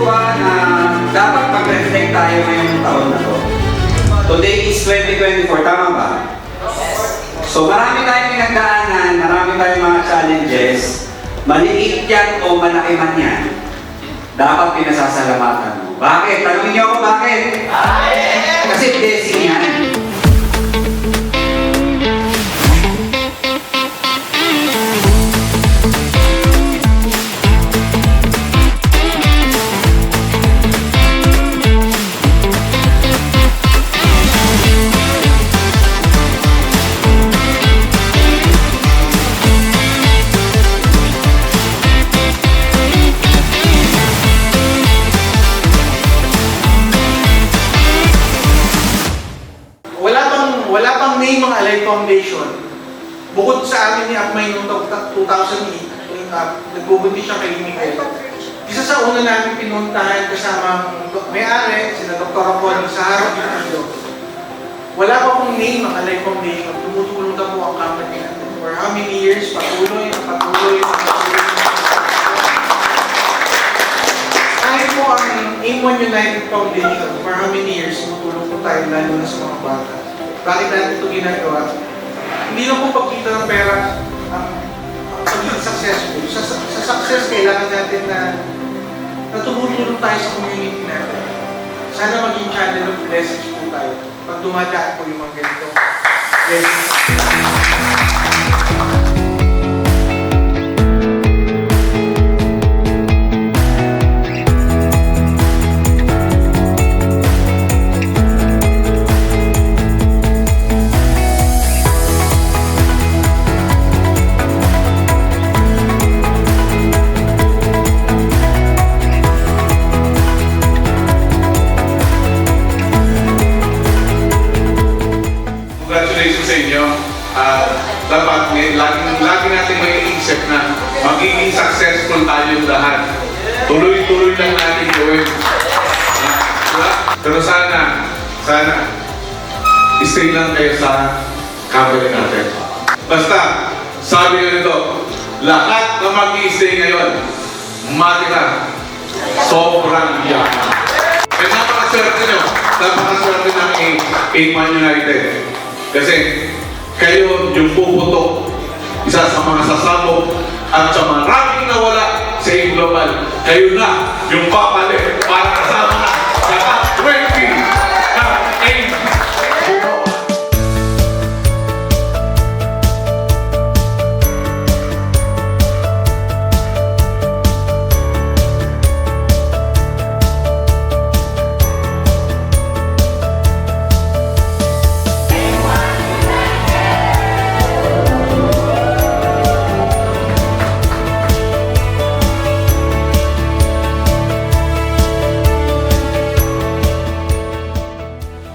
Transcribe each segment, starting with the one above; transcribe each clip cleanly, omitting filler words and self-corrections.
ba na dapat mag-reflect tayo ngayong taon na to? Today is 2024, tama ba? So marami tayong pinagdaanan, marami tayong mga challenges. Maliit yan o malaki man yan, dapat pinasasalamatan mo. Bakit? Tanungin niyo ako bakit? Kasi blessing yan. Wala pang name ang Alay Foundation. Bukod sa amin ni Akmay noong 2008, nagbubunti siya kay Miguel. Isa sa una namin pinuntahan kasama may-ari, sila Dr. Rapon sa Harap Dito. Wala pa pong name ang Alay Foundation. Tumutulong na po ang company natin. For how many years? Patuloy. Kahit po ang A1 United Foundation, for how many years tumutulong po tayo lalo na sa mga bata. Bakit natin ito ginagawa? Hindi lang po pagkita ng pera ang pagiging successful. Sa success, kailangan natin na tumutulong tayo sa community natin. Sana maging channel of blessings po tayo pag dumadaan po yung mga ganito. Blessings. Congratulations sa inyo. Dapat lagi natin may isip na magiging successful tayong lahat. Tuloy-tuloy lang natin gawin. Pero sana, stay lang kayo sa company natin. Basta, sabi nga nito, lahat na mag-i-stay ngayon, matira, sobrang yaman. Eh, napakaswerte nyo. Napakaswerte ng A1 United. Kasi kayo yung puputok isa sa mga sasabog at sa maraming nawala sa global. Kayo na yung papalit para kasama na sa top 20 na A1.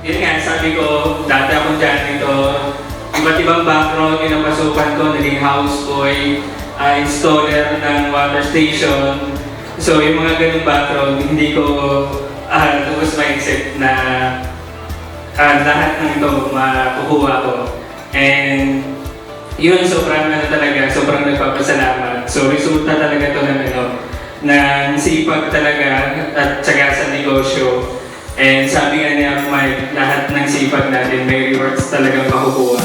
Yun nga, sabi ko, dati akong dyan nito, iba't ibang background yung napasukan ko, naging houseboy, installer ng water station. So yung mga ganung background, hindi ko tubos mindset na lahat ng ito makukuha ko. And yun, sobrang sobrang nagpapasalamat. So resulta talaga ito ng sipag talaga at tsaga sa negosyo. And sabi nga niya, Mike, lahat ng sipag natin may rewards talagang makukuha.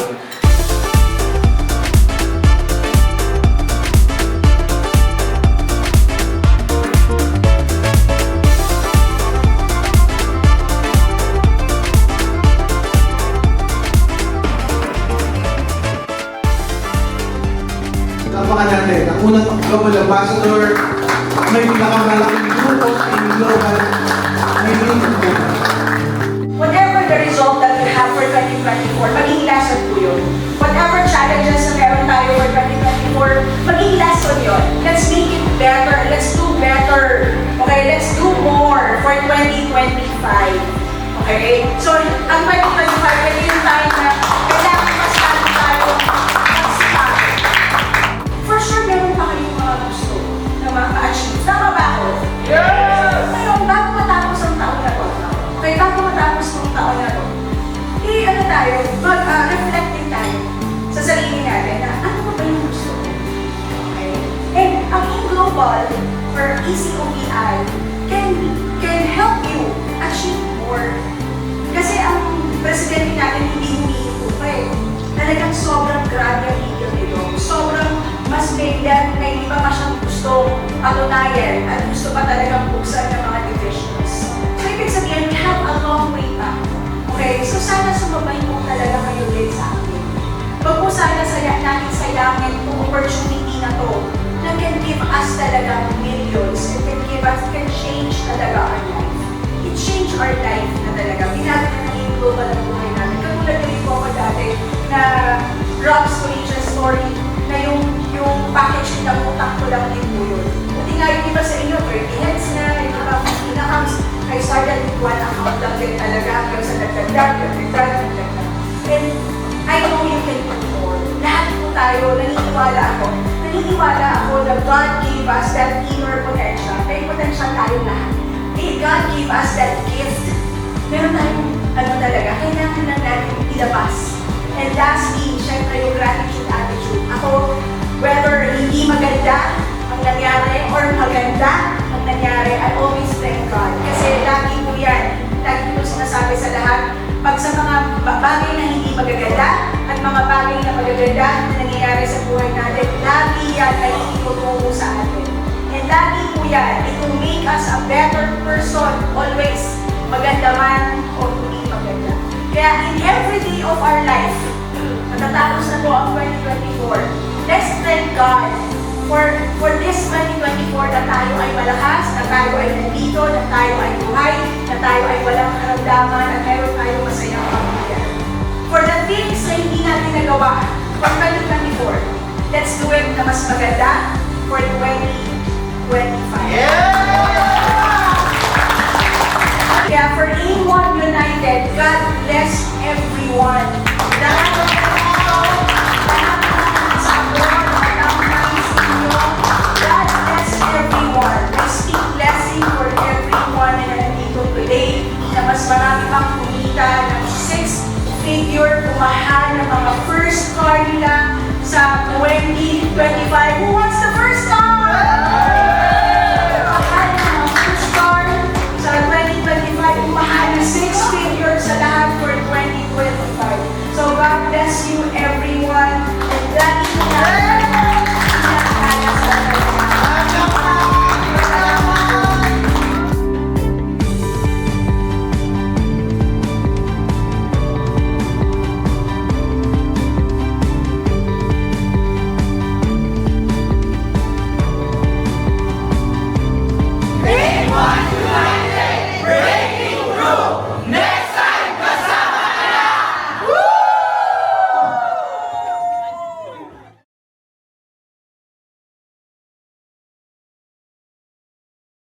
Tapakan natin, ang unang global ambassador, may pinakamalaking grupo in global whatever the result that we have for 2024, maging lesson po yun. Whatever challenges na meron tayo for 2024, maging lesson yun. Let's make it better. Let's do better. Okay, let's do more for 2025. Okay? So, ang 2025 ay yung time na kailangan masyado tayo mag-start. For sure, meron pa kayong mga gusto na ma-achieve. Tama ba ako? Yes! Ngayon, bago matapos ang taon na to, okay, bago matapos ang taon na to, tayo, reflecting tayo sa sarili natin na ano ba yung gusto? Okay? And ang global or ECOBI can be patunayan at gusto pa talagang buksan ng mga divisions. So, ibig sabihin, we have a long way back. Okay? So, sana sumabay mo talaga kayo din sa akin. Huwag po sana natin sayangin itong opportunity na to na can give us talaga millions and can change talaga our life. It changed our life na talaga. Binago na naging global ang buhay namin. Katulad na rin po ako dati na Rob's Collegian Story na yung package na utang ko lang din po yun. Buti nga yung iba sa inyo, 30 heads na, yung iba 15 accounts. I started with one account lang din talaga hanggang sa nagdagdag. And I know you can do more. Lahat po tayo, naniniwala ako na God gave us that inner potential. May potential tayo lahat. God gave us that gift. Meron tayong talaga, kailangan lang natin ilabas. And lastly, syempre yung gratitude attitude. Ako, whether hindi maganda ang nangyari or maganda ang nangyari, I always thank God. Kasi lagi po yan, lagi po sinasabi sa lahat, pag sa mga bagay na hindi magaganda at mga bagay na magaganda na nangyayari sa buhay natin, lagi yan ay itutungo sa atin. And lagi po yan, it will make us a better person, always, maganda man o hindi maganda. Kaya in every day of our life, matatapos na po ang 2024, let's thank God for this 2024 na tayo ay malakas, na tayo ay nandito, na tayo ay buhay, na tayo ay walang karamdaman, at meron tayong masayang pamilya. For the things na hindi natin nagawa for 2024, let's do it na mas maganda for 2025. Kaya for A1 United, God bless everyone. Lahat ng tao, lahat ng sabor, lahat ng inyo, God bless everyone. I speak blessing for everyone na nandito today, na mas marami pang kumita ng 6-figure, kumahal ng mga first car nila sa 2025. Who wants the first car?